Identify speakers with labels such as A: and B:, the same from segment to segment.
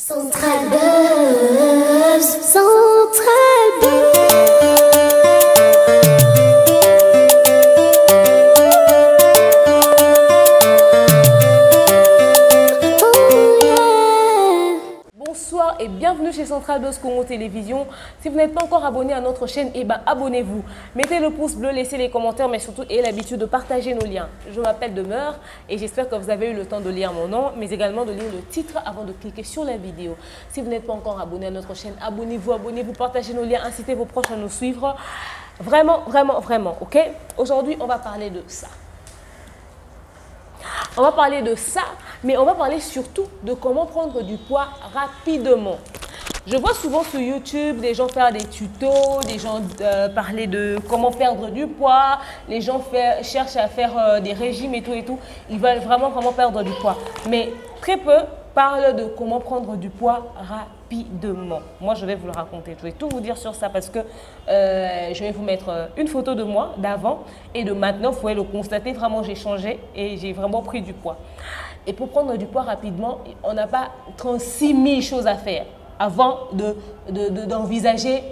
A: Central Buzz, Central Buzz. Oh yeah.
B: Bonsoir et bienvenue chez Central Buzz Congo Télévision. Si vous n'êtes pas encore abonné à notre chaîne, abonnez-vous. Mettez le pouce bleu, laissez les commentaires, mais surtout ayez l'habitude de partager nos liens. Je m'appelle Demeure et j'espère que vous avez eu le temps de lire mon nom, mais également de lire le titre avant de cliquer sur la vidéo. Si vous n'êtes pas encore abonné à notre chaîne, abonnez-vous, partagez nos liens, incitez vos proches à nous suivre. Vraiment, ok? Aujourd'hui, on va parler de ça. On va parler de ça, mais on va parler surtout de comment prendre du poids rapidement. Je vois souvent sur YouTube des gens faire des tutos, des gens parler de comment perdre du poids, les gens cherchent à faire des régimes et tout. Ils veulent vraiment perdre du poids. Mais très peu parlent de comment prendre du poids rapidement. Moi, je vais vous le raconter. Je vais tout vous dire sur ça parce que je vais vous mettre une photo de moi d'avant et de maintenant. Vous pouvez le constater, vraiment, j'ai changé et j'ai vraiment pris du poids. Et pour prendre du poids rapidement, on n'a pas 36 000 choses à faire avant d'envisager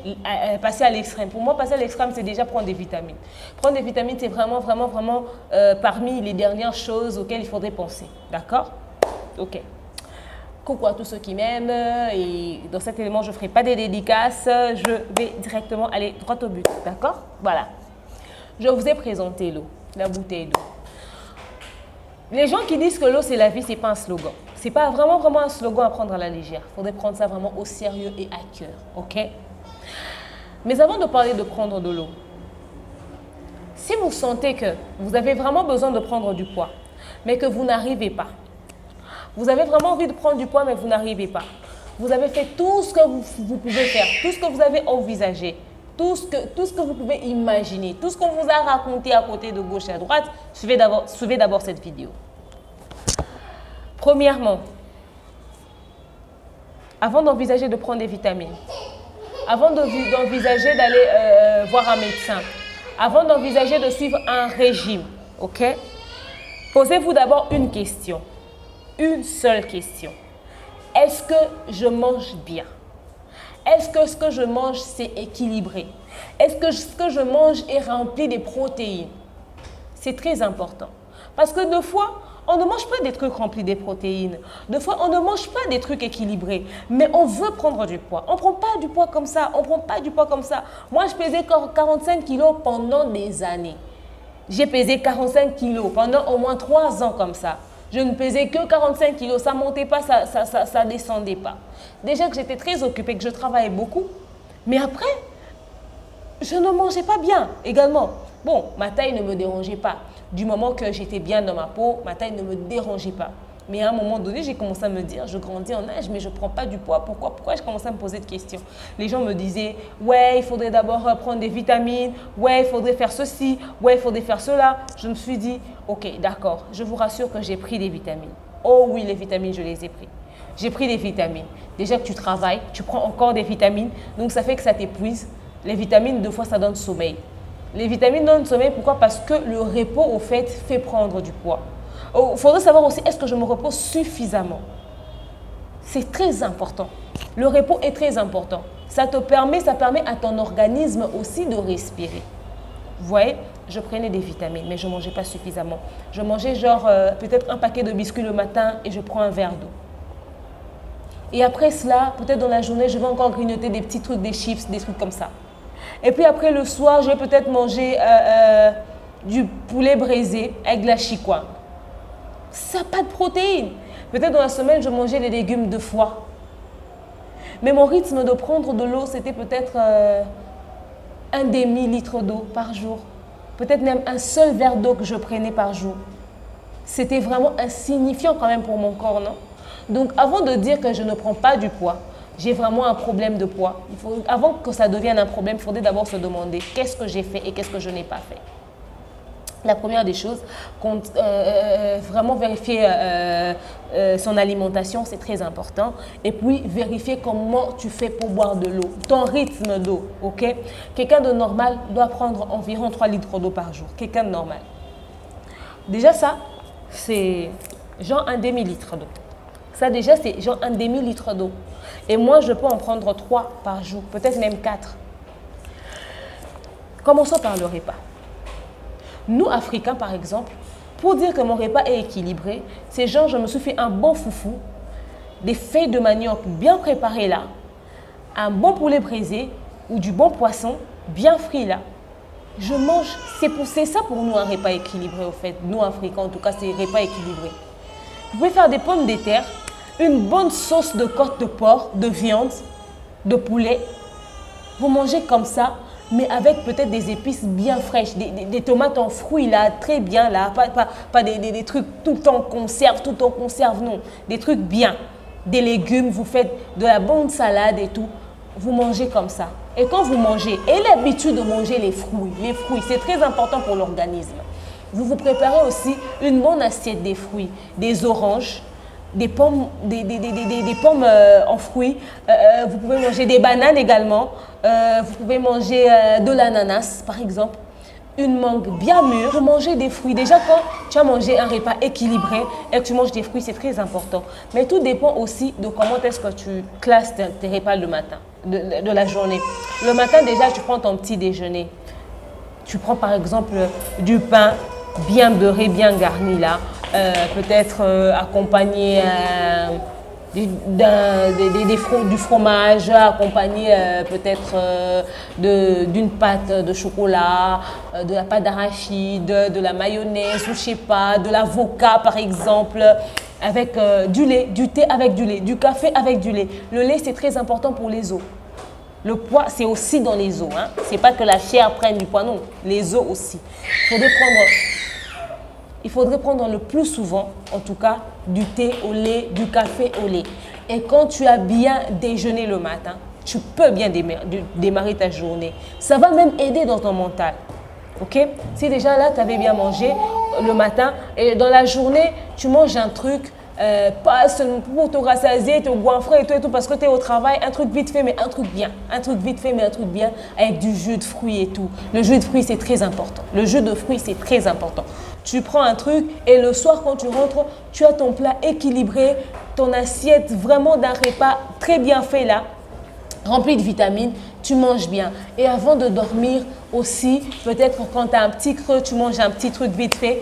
B: passer à l'extrême. Pour moi, passer à l'extrême, c'est déjà prendre des vitamines. Prendre des vitamines, c'est vraiment parmi les dernières choses auxquelles il faudrait penser. D'accord? Ok. Coucou à tous ceux qui m'aiment. Et dans cet élément, je ne ferai pas des dédicaces. Je vais directement aller droit au but. D'accord? Voilà. Je vous ai présenté l'eau, la bouteille d'eau. Les gens qui disent que l'eau, c'est la vie, ce n'est pas un slogan. Ce n'est pas vraiment un slogan à prendre à la légère. Il faudrait prendre ça vraiment au sérieux et à cœur. Ok? Mais avant de parler de prendre de l'eau, si vous sentez que vous avez vraiment besoin de prendre du poids, mais que vous n'arrivez pas, vous avez vraiment envie de prendre du poids, mais vous n'arrivez pas, vous avez fait tout ce que vous pouvez faire, tout ce que vous avez envisagé, tout ce que vous pouvez imaginer, tout ce qu'on vous a raconté à côté de gauche et à droite, suivez d'abord cette vidéo. Premièrement, avant d'envisager de prendre des vitamines, avant d'envisager d'aller voir un médecin, avant d'envisager de suivre un régime, ok? Posez-vous d'abord une question, une seule question. Est-ce que je mange bien? Est-ce que ce que je mange, c'est équilibré? Est-ce que ce que je mange est rempli de protéines? C'est très important. Parce que deux fois, on ne mange pas des trucs remplis de protéines. Deux fois, on ne mange pas des trucs équilibrés. Mais on veut prendre du poids. On ne prend pas du poids comme ça. On ne prend pas du poids comme ça. Moi, je pesais 45 kilos pendant des années. J'ai pesé 45 kilos pendant au moins 3 ans comme ça. Je ne pesais que 45 kilos. Ça ne montait pas, ça ne descendait pas. Déjà que j'étais très occupée, que je travaillais beaucoup. Mais après, je ne mangeais pas bien également. Bon, ma taille ne me dérangeait pas. Du moment que j'étais bien dans ma peau, ma taille ne me dérangeait pas. Mais à un moment donné, j'ai commencé à me dire, je grandis en âge, mais je ne prends pas du poids. Pourquoi je commençais à me poser de questions? Les gens me disaient, ouais, il faudrait d'abord prendre des vitamines. Ouais, il faudrait faire ceci. Ouais, il faudrait faire cela. Je me suis dit, ok, d'accord, je vous rassure que j'ai pris des vitamines. Oh oui, les vitamines, je les ai pris. J'ai pris des vitamines. Déjà que tu travailles, tu prends encore des vitamines. Donc, ça fait que ça t'épuise. Les vitamines, deux fois, ça donne sommeil. Les vitamines donnent sommeil, pourquoi? Parce que le repos, au fait prendre du poids. Il faudrait savoir aussi, est-ce que je me repose suffisamment? C'est très important. Le repos est très important. Ça permet à ton organisme aussi de respirer. Vous voyez, je prenais des vitamines, mais je ne mangeais pas suffisamment. Je mangeais genre peut-être un paquet de biscuits le matin et je prends un verre d'eau. Et après cela, peut-être dans la journée, je vais encore grignoter des petits trucs, des chips, des trucs comme ça. Et puis après le soir, je vais peut-être manger du poulet braisé avec de la chikwang. Ça n'a pas de protéines. Peut-être dans la semaine, je mangeais des légumes 2 fois. Mais mon rythme de prendre de l'eau, c'était peut-être un demi-litre d'eau par jour. Peut-être même un seul verre d'eau que je prenais par jour. C'était vraiment insignifiant quand même pour mon corps, non? Donc avant de dire que je ne prends pas du poids, j'ai vraiment un problème de poids. Avant que ça devienne un problème, il faudrait d'abord se demander qu'est-ce que j'ai fait et qu'est-ce que je n'ai pas fait. La première des choses, vraiment vérifier son alimentation, c'est très important. Et puis, vérifier comment tu fais pour boire de l'eau, ton rythme d'eau, ok? Quelqu'un de normal doit prendre environ 3 litres d'eau par jour, quelqu'un de normal. Déjà ça, c'est genre un demi-litre d'eau. Ça déjà, c'est genre un demi-litre d'eau. Et moi, je peux en prendre 3 par jour, peut-être même 4. Commençons par le repas. Nous, Africains, par exemple, pour dire que mon repas est équilibré, c'est genre, je me suis fait un bon foufou, des feuilles de manioc bien préparées là, un bon poulet braisé ou du bon poisson bien frit là. Je mange, c'est ça pour nous un repas équilibré au fait. Nous, Africains, en tout cas, c'est un repas équilibré. Vous pouvez faire des pommes de terre, une bonne sauce de côte de porc, de viande, de poulet. Vous mangez comme ça, mais avec peut-être des épices bien fraîches, des tomates en fruits là, très bien là, pas des trucs tout le temps conserve, non. Des trucs bien, des légumes, vous faites de la bonne salade et tout. Vous mangez comme ça. Et quand vous mangez, ayez l'habitude de manger les fruits. Les fruits, c'est très important pour l'organisme. Vous vous préparez aussi une bonne assiette des fruits, des oranges, des pommes, des pommes en fruits. Vous pouvez manger des bananes également. Vous pouvez manger de l'ananas, par exemple. Une mangue bien mûre. Vous mangez des fruits. Déjà, quand tu as mangé un repas équilibré et que tu manges des fruits, c'est très important. Mais tout dépend aussi de comment est-ce que tu classes tes repas le matin, de la journée. Le matin, déjà, tu prends ton petit déjeuner. Tu prends par exemple du pain bien beurré, bien garni là. Peut-être accompagné du fromage, accompagné peut-être d'une pâte de chocolat, de la pâte d'arachide, de la mayonnaise, ou je sais pas, de l'avocat par exemple, avec du lait, du thé avec du lait, du café avec du lait. Le lait, c'est très important pour les os. Le poids, c'est aussi dans les os. Hein. Ce n'est pas que la chair prenne du poids, non. Les os aussi. Il faudrait prendre le plus souvent, en tout cas, du thé au lait, du café au lait. Et quand tu as bien déjeuné le matin, tu peux bien démarrer ta journée. Ça va même aider dans ton mental. Ok? Si déjà là, tu avais bien mangé le matin et dans la journée, tu manges un truc, pas seulement pour te rassasier, te goinfrer et tout, parce que tu es au travail, un truc vite fait, mais un truc bien. Un truc vite fait, mais un truc bien, avec du jus de fruits et tout. Le jus de fruits, c'est très important. Le jus de fruits, c'est très important. Tu prends un truc et le soir, quand tu rentres, tu as ton plat équilibré, ton assiette vraiment d'un repas très bien fait là, rempli de vitamines, tu manges bien. Et avant de dormir aussi, peut-être quand tu as un petit creux, tu manges un petit truc vite fait,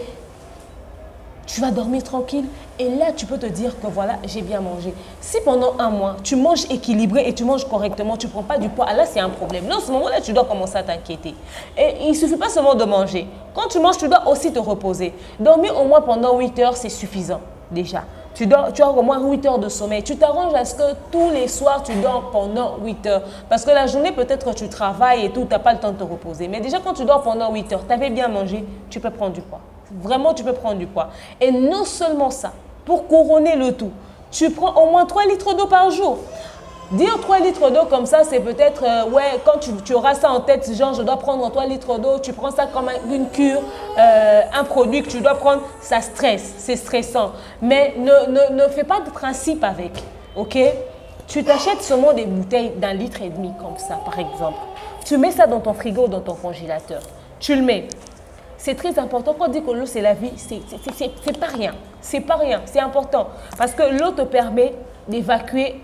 B: tu vas dormir tranquille et là, tu peux te dire que voilà, j'ai bien mangé. Si pendant un mois, tu manges équilibré et tu manges correctement, tu ne prends pas du poids, là, c'est un problème. Dans ce moment-là, tu dois commencer à t'inquiéter. Et il ne suffit pas seulement de manger. Quand tu manges, tu dois aussi te reposer. Dormir au moins pendant 8 heures, c'est suffisant déjà. Tu as au moins 8 heures de sommeil. Tu t'arranges à ce que tous les soirs, tu dors pendant 8 heures. Parce que la journée, peut-être que tu travailles et tout, tu n'as pas le temps de te reposer. Mais déjà, quand tu dors pendant 8 heures, tu avais bien mangé, tu peux prendre du poids. Vraiment, tu peux prendre du poids. Et non seulement ça, pour couronner le tout, tu prends au moins 3 litres d'eau par jour. Dire 3 litres d'eau comme ça, c'est peut-être, ouais, quand tu auras ça en tête, genre je dois prendre 3 litres d'eau, tu prends ça comme une cure, un produit que tu dois prendre, ça stresse, c'est stressant. Mais ne fais pas de principe avec, ok? Tu t'achètes seulement des bouteilles d'1,5 litre comme ça, par exemple. Tu mets ça dans ton frigo, dans ton congélateur. Tu le mets. C'est très important. Quand on dit que l'eau, c'est la vie, c'est pas rien. C'est pas rien. C'est important. Parce que l'eau te permet d'évacuer.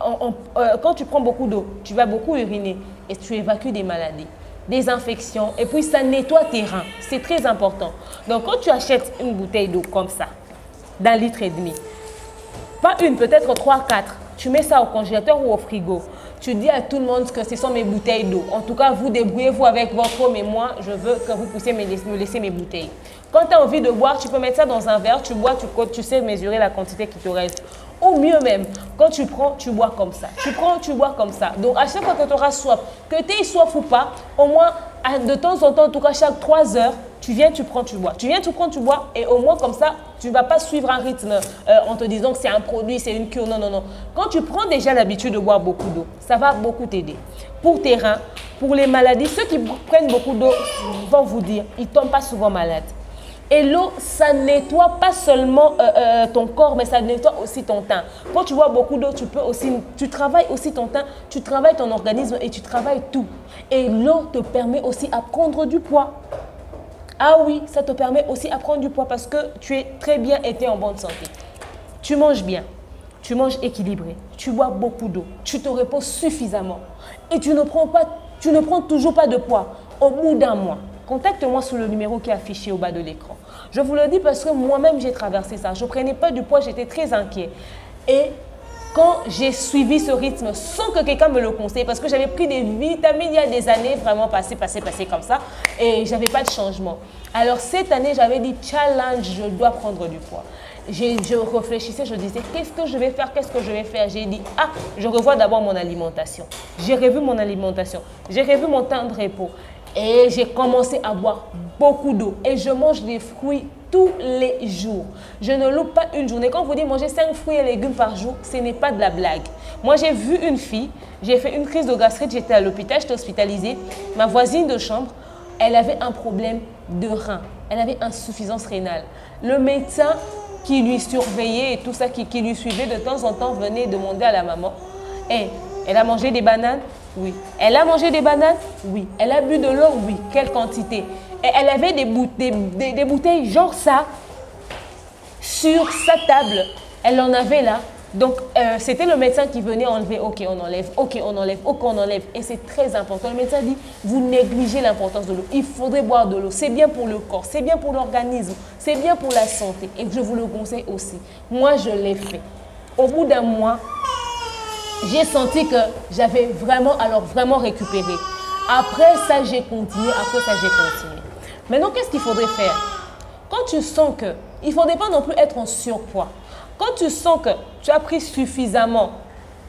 B: Quand tu prends beaucoup d'eau, tu vas beaucoup uriner et tu évacues des maladies, des infections. Et puis, ça nettoie tes reins. C'est très important. Donc, quand tu achètes une bouteille d'eau comme ça, d'1,5 litre, pas une, peut-être 3, 4, tu mets ça au congélateur ou au frigo. Tu dis à tout le monde que ce sont mes bouteilles d'eau. En tout cas, vous débrouillez-vous avec votre eau, mais moi, je veux que vous puissiez me laisser mes bouteilles. Quand tu as envie de boire, tu peux mettre ça dans un verre, tu bois, tu sais mesurer la quantité qui te reste. Ou mieux même, quand tu prends, tu bois comme ça. Tu prends, tu bois comme ça. Donc, à chaque fois que tu auras soif, que tu aies soif ou pas, au moins, de temps en temps, en tout cas chaque 3 heures, tu viens, tu prends, tu bois. Tu viens, tu prends, tu bois. Et au moins, comme ça, tu ne vas pas suivre un rythme en te disant que c'est un produit, c'est une cure. Non, non, non. Quand tu prends déjà l'habitude de boire beaucoup d'eau, ça va beaucoup t'aider. Pour tes reins, pour les maladies, ceux qui prennent beaucoup d'eau vont vous dire, ils ne tombent pas souvent malades. Et l'eau, ça nettoie pas seulement ton corps, mais ça nettoie aussi ton teint. Quand tu bois beaucoup d'eau, tu travailles aussi ton teint, tu travailles ton organisme et tu travailles tout. Et l'eau te permet aussi à prendre du poids. Ah oui, ça te permet aussi à prendre du poids parce que tu es très bien et tu es en bonne santé. Tu manges bien. tu manges équilibré, tu bois beaucoup d'eau, tu te reposes suffisamment et tu ne prends toujours pas de poids, au bout d'un mois, contacte-moi sur le numéro qui est affiché au bas de l'écran. Je vous le dis parce que moi-même, j'ai traversé ça. Je ne prenais pas du poids, j'étais très inquiet. Et quand j'ai suivi ce rythme sans que quelqu'un me le conseille, parce que j'avais pris des vitamines il y a des années, vraiment passé comme ça, et je n'avais pas de changement. Alors cette année, j'avais dit challenge, je dois prendre du poids. Je réfléchissais, je disais qu'est-ce que je vais faire, qu'est-ce que je vais faire. J'ai dit ah, je revois d'abord mon alimentation. J'ai revu mon alimentation, j'ai revu mon temps de repos. Et j'ai commencé à boire beaucoup d'eau. Et je mange des fruits tous les jours. Je ne loupe pas une journée. Quand on vous dit manger 5 fruits et légumes par jour, ce n'est pas de la blague. Moi, j'ai vu une fille, j'ai fait une crise de gastrite, j'étais à l'hôpital, j'étais hospitalisée. Ma voisine de chambre, elle avait un problème de rein. Elle avait insuffisance rénale. Le médecin qui lui surveillait et tout ça, qui lui suivait de temps en temps, venait demander à la maman, hey, elle a mangé des bananes? Oui. Elle a mangé des bananes? Oui. Elle a bu de l'eau? Oui. Quelle quantité? Et elle avait des bouteilles genre ça sur sa table. Elle en avait là. Donc, c'était le médecin qui venait enlever. Ok, on enlève. Ok, on enlève. Ok, on enlève. Et c'est très important. Le médecin dit, vous négligez l'importance de l'eau. Il faudrait boire de l'eau. C'est bien pour le corps. C'est bien pour l'organisme. C'est bien pour la santé. Et je vous le conseille aussi. Moi, je l'ai fait. Au bout d'un mois, j'ai senti que j'avais vraiment récupéré. Après ça, j'ai continué. Maintenant, qu'est-ce qu'il faudrait faire? Quand tu sens que, il ne faudrait pas non plus être en surpoids. Quand tu sens que tu as pris suffisamment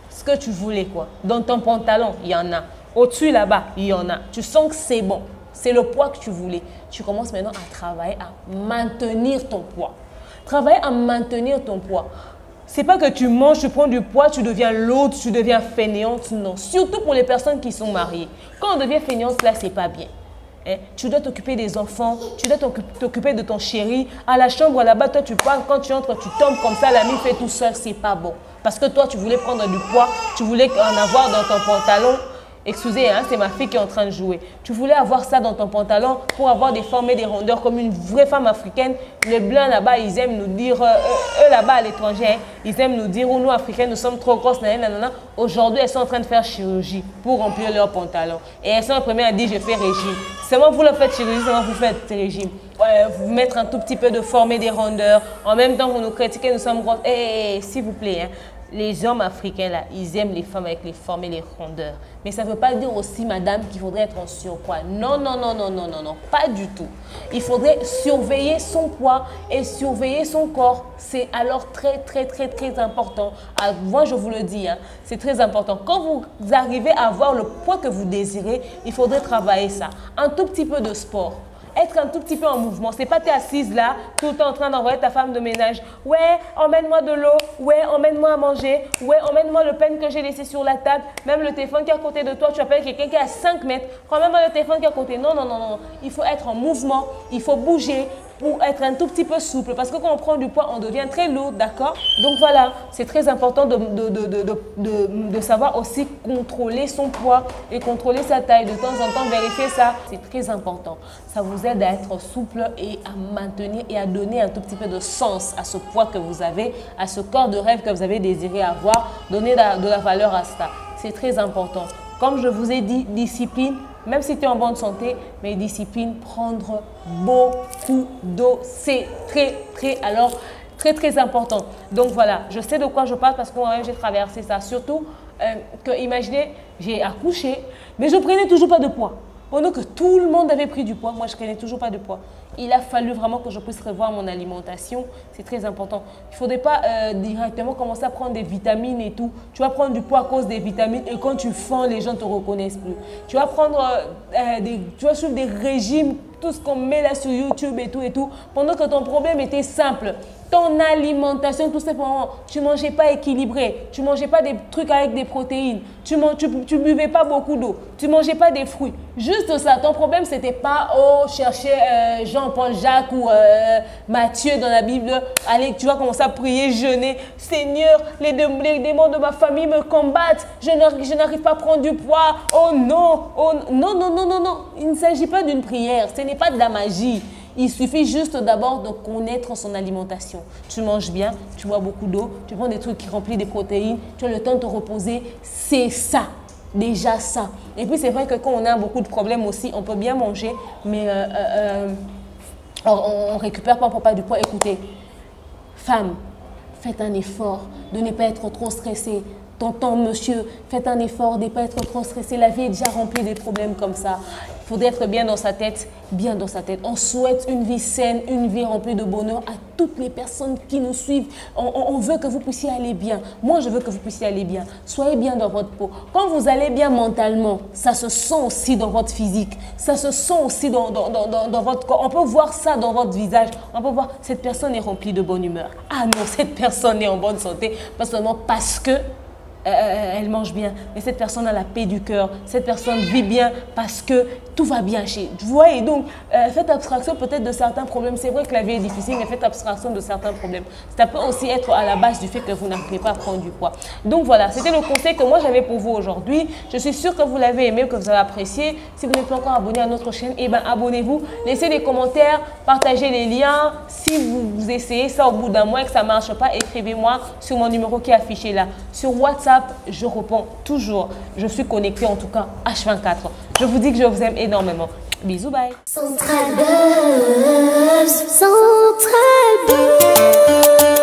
B: ce que tu voulais, quoi, dans ton pantalon, il y en a. Au-dessus, là-bas, il y en a. Tu sens que c'est bon. C'est le poids que tu voulais. Tu commences maintenant à travailler à maintenir ton poids. Travailler à maintenir ton poids. C'est pas que tu manges, tu prends du poids, tu deviens lourde, tu deviens fainéante. Non, surtout pour les personnes qui sont mariées. Quand on devient fainéante, là, c'est pas bien. Hein? Tu dois t'occuper des enfants, tu dois t'occuper de ton chéri. À la chambre, là-bas, toi, tu parles, quand tu entres, tu tombes comme ça, l'ami fait tout seul, c'est pas bon. Parce que toi, tu voulais prendre du poids, tu voulais en avoir dans ton pantalon. Excusez, hein, c'est ma fille qui est en train de jouer. Tu voulais avoir ça dans ton pantalon pour avoir des formes et des rondeurs comme une vraie femme africaine. Les blancs là-bas, ils aiment nous dire, eux là-bas à l'étranger, hein, ils aiment nous dire, nous africains, nous sommes trop grosses. Nanana. Aujourd'hui, elles sont en train de faire chirurgie pour remplir leurs pantalons. Et elles sont les premières à dire, je fais régime. Seulement vous le faites chirurgie, seulement vous faites régime. Vous mettre un tout petit peu de forme et des rondeurs. En même temps, vous nous critiquez, nous sommes grosses. S'il vous plaît, hein. Les hommes africains, là, ils aiment les femmes avec les formes et les rondeurs. Mais ça ne veut pas dire aussi, madame, qu'il faudrait être en surpoids. Non, non, non, non, non, non, non, pas du tout. Il faudrait surveiller son poids et surveiller son corps. C'est alors très, très, très, très important. Moi, je vous le dis, hein, c'est très important. Quand vous arrivez à avoir le poids que vous désirez, il faudrait travailler ça. Un tout petit peu de sport. Être un tout petit peu en mouvement. C'est pas t'es assise là, tout le temps en train d'envoyer ta femme de ménage. Ouais, emmène-moi de l'eau. Ouais, emmène-moi à manger. Ouais, emmène-moi le pain que j'ai laissé sur la table. Même le téléphone qui est à côté de toi, tu appelles quelqu'un qui est à 5 mètres. Remets-moi le téléphone qui est à côté. Non, non, non, non. Il faut être en mouvement. Il faut bouger pour être un tout petit peu souple. Parce que quand on prend du poids, on devient très lourd, d'accord? Donc voilà, c'est très important de savoir aussi contrôler son poids et contrôler sa taille. De temps en temps, vérifier ça. C'est très important. Ça vous aide à être souple et à maintenir et à donner un tout petit peu de sens à ce poids que vous avez, à ce corps de rêve que vous avez désiré avoir. Donner de la valeur à ça. C'est très important. Comme je vous ai dit, discipline. Même si tu es en bonne santé, mais discipline, prendre beaucoup d'eau, c'est très important. Donc voilà, je sais de quoi je parle parce que moi-même j'ai traversé ça. Surtout que, imaginez, j'ai accouché, mais je ne prenais toujours pas de poids. Pendant que tout le monde avait pris du poids, moi je ne prenais toujours pas de poids. Il a fallu vraiment que je puisse revoir mon alimentation. C'est très important. Il ne faudrait pas directement commencer à prendre des vitamines et tout. Tu vas prendre du poids à cause des vitamines et quand tu fends, les gens ne te reconnaissent plus. Tu vas prendre tu vas suivre des régimes, tout ce qu'on met là sur YouTube et tout, pendant que ton problème était simple. Ton alimentation, tout simplement, tu ne mangeais pas équilibré, tu ne mangeais pas des trucs avec des protéines, tu ne buvais pas beaucoup d'eau, tu ne mangeais pas des fruits. Juste ça, ton problème, ce n'était pas chercher Jean-Paul Jacques ou Matthieu dans la Bible. Allez, tu vas commencer à prier, jeûner. Seigneur, les démons de ma famille me combattent, je n'arrive pas à prendre du poids. Oh non, non, non, non, non, non. Il ne s'agit pas d'une prière, ce n'est pas de la magie. Il suffit juste d'abord de connaître son alimentation. Tu manges bien, tu bois beaucoup d'eau, tu prends des trucs qui remplissent des protéines, tu as le temps de te reposer. C'est ça. Déjà ça. Et puis c'est vrai que quand on a beaucoup de problèmes aussi, on peut bien manger, mais on récupère pas, on prend pas du poids. Écoutez, femme, faites un effort de ne pas être trop stressée. Tonton, monsieur, faites un effort de ne pas être trop stressé. La vie est déjà remplie de problèmes comme ça. Il faudrait être bien dans sa tête, bien dans sa tête. On souhaite une vie saine, une vie remplie de bonheur à toutes les personnes qui nous suivent. On veut que vous puissiez aller bien. Moi, je veux que vous puissiez aller bien. Soyez bien dans votre peau. Quand vous allez bien mentalement, ça se sent aussi dans votre physique. Ça se sent aussi dans votre corps. On peut voir ça dans votre visage. On peut voir, cette personne est remplie de bonne humeur. Ah non, cette personne est en bonne santé. Pas seulement parce que elle mange bien, mais cette personne a la paix du cœur, cette personne vit bien parce que tout va bien chez vous. Voyez, donc faites abstraction peut-être de certains problèmes. C'est vrai que la vie est difficile, mais faites abstraction de certains problèmes. Ça peut aussi être à la base du fait que vous n'arrivez pas à prendre du poids. Donc voilà, c'était le conseil que moi j'avais pour vous aujourd'hui. Je suis sûre que vous l'avez aimé, que vous avez apprécié. Si vous n'êtes pas encore abonné à notre chaîne, eh ben abonnez-vous, laissez des commentaires, partagez les liens. Si vous essayez ça au bout d'un mois et que ça ne marche pas, écrivez-moi sur mon numéro qui est affiché là. Sur WhatsApp, je réponds toujours. Je suis connectée en tout cas H24. Je vous dis que je vous aime énormément. Bisous, bye.
A: Central Buzz, Central Buzz.